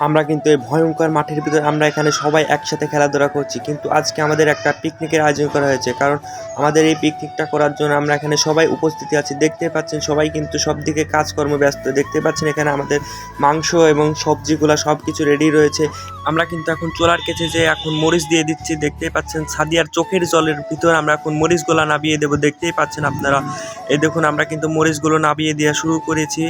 আমরা কিন্তু এই ভয়ঙ্কর মাঠের ভিতরে আমরা এখানে সবাই একসাথে খেলাধুলা করছি, কিন্তু আজকে আমাদের একটা পিকনিকের আয়োজন করা হয়েছে। কারণ আমাদের এই পিকনিকটা করার জন্য আমরা এখানে সবাই উপস্থিতি আছি। দেখতে পাচ্ছেন সবাই কিন্তু সব দিকে কাজকর্ম ব্যস্ত। দেখতে পাচ্ছেন এখানে আমাদের মাংস এবং সবজিগুলা সব কিছু রেডি রয়েছে। আমরা কিন্তু এখন চোলার কেচে যে এখন মরিচ দিয়ে দিচ্ছি। দেখতেই পাচ্ছেন সাদিয়ার চোখের জলের ভিতর আমরা এখন মরিচগুলো নাবিয়ে দেবো। দেখতেই পাচ্ছেন আপনারা, এই দেখুন আমরা কিন্তু মরিচগুলো নাবিয়ে দেওয়া শুরু করেছি।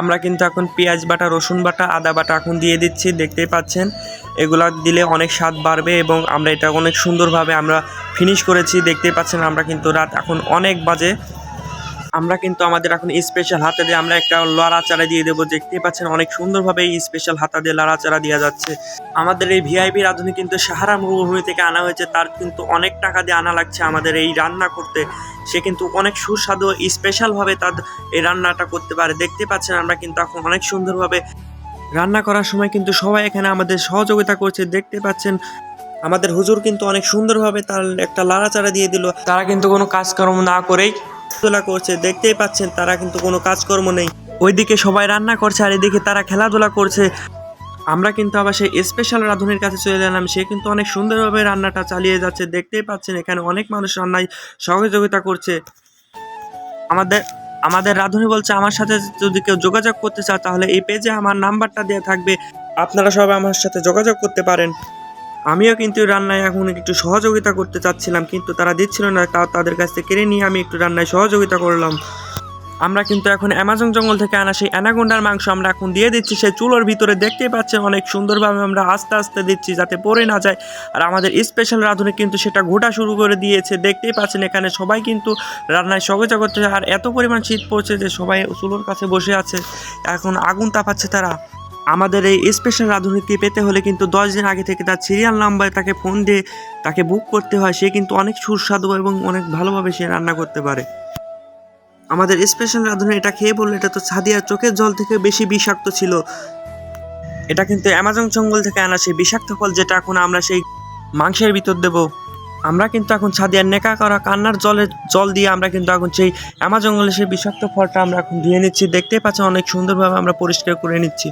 আমরা কিন্তু এখন পেঁয়াজ বাটা, রসুন বাটা, আদা বাটা এখন দিয়ে দিচ্ছি। দেখতেই পাচ্ছেন এগুলা দিলে অনেক স্বাদ বাড়বে এবং আমরা এটা অনেক সুন্দরভাবে আমরা ফিনিশ করেছি। দেখতেই পাচ্ছেন আমরা কিন্তু রাত এখন অনেক বাজে। আমরা কিন্তু আমাদের এখন স্পেশাল হাতা দিয়ে আমরা একটা লড়াচাড়া দিয়ে দেবো। দেখতেই পাচ্ছেন অনেক সুন্দরভাবে এই স্পেশাল হাতা দিয়ে লড়াচাড়া দেওয়া যাচ্ছে। আমাদের এই ভিআইপি রাঁধুনি কিন্তু সাহারা মরুভূমি থেকে আনা হয়েছে। তার কিন্তু অনেক টাকা দিয়ে আনা লাগছে আমাদের এই রান্না করতে। সে কিন্তু অনেক সুস্বাদু স্পেশালভাবে তার এই রান্নাটা করতে পারে। দেখতে পাচ্ছেন আমরা কিন্তু এখন অনেক সুন্দরভাবে রান্না করার সময় কিন্তু সবাই এখানে আমাদের সহযোগিতা করছে। দেখতে পাচ্ছেন আমাদের হুজুর কিন্তু অনেক সুন্দরভাবে তার একটা লাড়াচাড়া দিয়ে দিল। তারা কিন্তু কোনো কাজকর্ম না করেই খেলাধুলা করছে। দেখতেই পাচ্ছেন তারা কিন্তু কোনো কাজকর্ম নেই, ওইদিকে সবাই রান্না করছে আর এদিকে তারা খেলাধুলা করছে। আমরা কিন্তু আবার সেই স্পেশাল রাঁধুনির কাছে চলে এলাম। সে কিন্তু অনেক সুন্দরভাবে রান্নাটা চালিয়ে যাচ্ছে। দেখতেই পাচ্ছেন এখানে অনেক মানুষ রান্নায় সহযোগিতা করছে। আমাদের আমাদের রাঁধুনি বলছে আমার সাথে যদি কেউ যোগাযোগ করতে চায় তাহলে এই পেজে আমার নাম্বারটা দেওয়া থাকবে, আপনারা সবাই আমার সাথে যোগাযোগ করতে পারেন। আমিও কিন্তু রান্নায় এখন একটু সহযোগিতা করতে চাচ্ছিলাম, কিন্তু তারা দিচ্ছিল না। তাদের কাছ থেকে কেড়ে নিয়ে আমি একটু রান্নায় সহযোগিতা করলাম। আমরা কিন্তু এখন অ্যামাজন জঙ্গল থেকে আনা সেই অ্যানাকোন্ডার মাংস আমরা এখন দিয়ে দিচ্ছি সেই চুলোর ভিতরে। দেখতেই পাচ্ছেন অনেক সুন্দরভাবে আমরা আস্তে আস্তে দিচ্ছি যাতে পড়ে না যায়। আর আমাদের স্পেশাল রাঁধুনি কিন্তু সেটা ঘোটা শুরু করে দিয়েছে। দেখতেই পাচ্ছেন এখানে সবাই কিন্তু রান্নায় সহযোগিতা করছে। আর এত পরিমাণ শীত পড়ছে যে সবাই চুলোর কাছে বসে আছে, এখন আগুন তাপাচ্ছে তারা। আমাদের এই স্পেশাল রাঁধুনিকে পেতে হলে কিন্তু 10 দিন আগে থেকে তার সিরিয়াল নাম্বারে তাকে ফোন দিয়ে তাকে বুক করতে হয়। সে কিন্তু অনেক সুস্বাদু এবং অনেক ভালোভাবে সে রান্না করতে পারে। আমাদের স্পেশাল রাঁধুনি এটা খেয়ে বললো এটা তো সাদিয়ার চোখের জল থেকে বেশি বিষাক্ত ছিল। এটা কিন্তু অ্যামাজন জঙ্গল থেকে আনা সেই বিষাক্ত ফল, যেটা এখন আমরা সেই মাংসের ভিতর দেব। আমরা কিন্তু এখন সাদিয়ার নেকা করা কান্নার জল দিয়ে আমরা কিন্তু এখন সেই অ্যামাজন জঙ্গলে সেই বিষাক্ত ফলটা আমরা এখন ধুয়ে নিচ্ছি। দেখতেই পাচ্ছেন অনেক সুন্দরভাবে আমরা পরিষ্কার করে নিচ্ছি।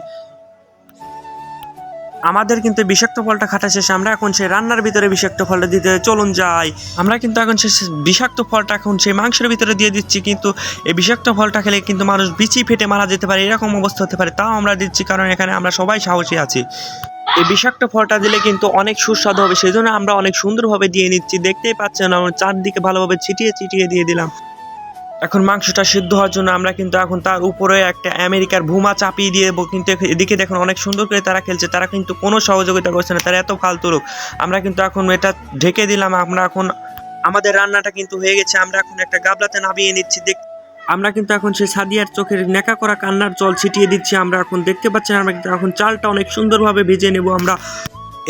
আমাদের কিন্তু বিষাক্ত ফলটা খাটা শেষে আমরা এখন সেই রান্নার ভিতরে বিষাক্ত ফলটা দিতে চলুন যাই। আমরা কিন্তু এখন সেই বিষাক্ত ফলটা এখন সেই মাংসের ভিতরে দিয়ে দিচ্ছি, কিন্তু এই বিষাক্ত ফলটা খেলে কিন্তু মানুষ বিচি ফেটে মারা যেতে পারে, এরকম অবস্থা হতে পারে। তাও আমরা দিচ্ছি কারণ এখানে আমরা সবাই সাহসী আছি। এই বিষাক্ত ফলটা দিলে কিন্তু অনেক সুস্বাদু হবে, সেই জন্য আমরা অনেক সুন্দরভাবে দিয়ে নিচ্ছি। দেখতেই পাচ্ছেন আমরা চারদিকে ভালোভাবে ছিটিয়ে ছিটিয়ে দিয়ে দিলাম। এখন মাংসটা সিদ্ধ হওয়ার জন্য আমরা কিন্তু এখন তার উপরে একটা আমেরিকার ভুমা চাপিয়ে দিয়ে দেবো। কিন্তু এদিকে দেখুন অনেক সুন্দর করে তারা খেলছে, তারা কিন্তু কোনো সহযোগিতা করছে না, তারা এত ফালতু লোক। আমরা কিন্তু এখন এটা ঢেকে দিলাম। আমরা এখন আমাদের রান্নাটা কিন্তু হয়ে গেছে। আমরা এখন একটা গাবলাতে নামিয়ে নিচ্ছি। আমরা কিন্তু এখন সেই সাদিয়ার চোখের নেকা করা কান্নার জল ছিটিয়ে দিচ্ছি। আমরা এখন দেখতে পাচ্ছেন আমরা কিন্তু এখন চালটা অনেক সুন্দরভাবে ভেজে নেব। আমরা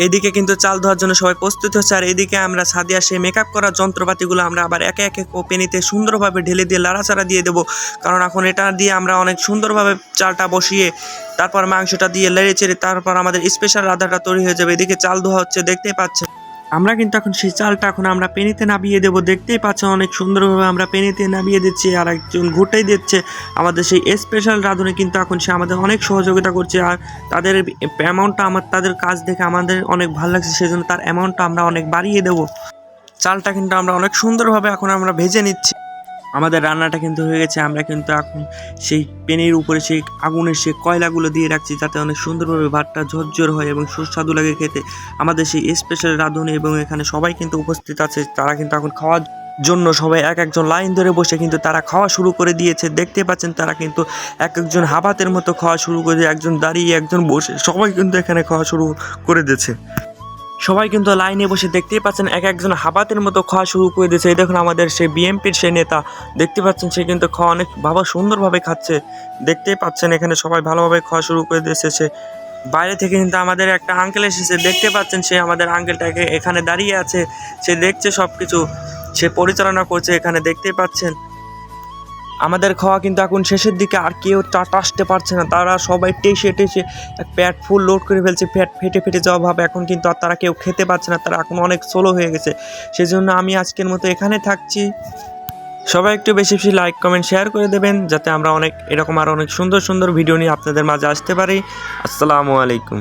এদিকে কিন্তু চাল ধোয়ার জন্য সবাই প্রস্তুত হচ্ছে, আর এদিকে আমরা সাদিয়া সেই মেকআপ করার যন্ত্রপাতিগুলো আমরা আবার একে একে পেনিতে সুন্দরভাবে ঢেলে দিয়ে লাড়াচাড়া দিয়ে দেবো। কারণ এখন এটা দিয়ে আমরা অনেক সুন্দরভাবে চালটা বসিয়ে তারপর মাংসটা দিয়ে লেড়ে চেড়ে তারপর আমাদের স্পেশাল রান্নাটা তৈরি হয়ে যাবে। এদিকে চাল ধোয়া হচ্ছে, দেখতেই পাচ্ছেন। আমরা কিন্তু এখন সেই চালটা এখন আমরা পেনিতে নামিয়ে দেবো। দেখতেই পাচ্ছেন অনেক সুন্দরভাবে আমরা পেনিতে নামিয়ে দিচ্ছি, আর একজন ঘুটাই দিচ্ছে আমাদের সেই স্পেশাল রাঁধুনি। কিন্তু এখন সে আমাদের অনেক সহযোগিতা করছে, আর তাদের অ্যামাউন্টটা তাদের কাজ দেখে আমাদের অনেক ভালো লাগছে, সেজন্য তার অ্যামাউন্টটা আমরা অনেক বাড়িয়ে দেবো। চালটা কিন্তু আমরা অনেক সুন্দরভাবে এখন আমরা ভেজে নিচ্ছি। আমাদের রান্নাটা কিন্তু হয়ে গেছে। আমরা কিন্তু এখন সেই পেনের উপরে সেই আগুনের সেই কয়লাগুলো দিয়ে রাখছি যাতে অনেক সুন্দরভাবে ভাতটা ঝরঝর হয় এবং সুস্বাদু লাগে খেতে। আমাদের সেই স্পেশাল রাঁধুনি এবং এখানে সবাই কিন্তু উপস্থিত আছে। তারা কিন্তু এখন খাওয়ার জন্য সবাই এক একজন লাইন ধরে বসে কিন্তু তারা খাওয়া শুরু করে দিয়েছে। দেখতে পাচ্ছেন তারা কিন্তু এক একজন হাবাতের মতো খাওয়া শুরু করে দিয়ে, একজন দাঁড়িয়ে একজন বসে, সবাই কিন্তু এখানে খাওয়া শুরু করে দিয়েছে। সবাই কিন্তু লাইনে বসে দেখতেই পাচ্ছেন এক একজন হাবাতের মতো খাওয়া শুরু করে দিয়েছে। এই দেখুন আমাদের সেই বিএমপির সেই নেতা, দেখতে পাচ্ছেন সে কিন্তু খাওয়া অনেক সুন্দরভাবে খাচ্ছে। দেখতেই পাচ্ছেন এখানে সবাই ভালোভাবে খাওয়া শুরু করে দিয়েছে। সে বাইরে থেকে কিন্তু আমাদের একটা আঙ্কেল এসেছে, দেখতে পাচ্ছেন সে আমাদের আঙ্কেলটাকে এখানে দাঁড়িয়ে আছে, সে দেখছে সব কিছু, সে পরিচালনা করছে এখানে। দেখতেই পাচ্ছেন আমাদের খাওয়া কিন্তু এখন শেষের দিকে, আর কেউ টাসতে পারছে না। তারা সবাই টেসে পেট ফুল লোড করে ফেলছে, পেট ফেটে ফেটে যাওয়া ভাবে। এখন কিন্তু আর তারা কেউ খেতে পারছে না, তারা এখন অনেক স্লো হয়ে গেছে। সেজন্য আমি আজকের মতো এখানে থাকছি। সবাই একটু বেশি বেশি লাইক কমেন্ট শেয়ার করে দেবেন, যাতে আমরা এরকম আরও অনেক সুন্দর সুন্দর ভিডিও নিয়ে আপনাদের মাঝে আসতে পারি। আসসালামু আলাইকুম।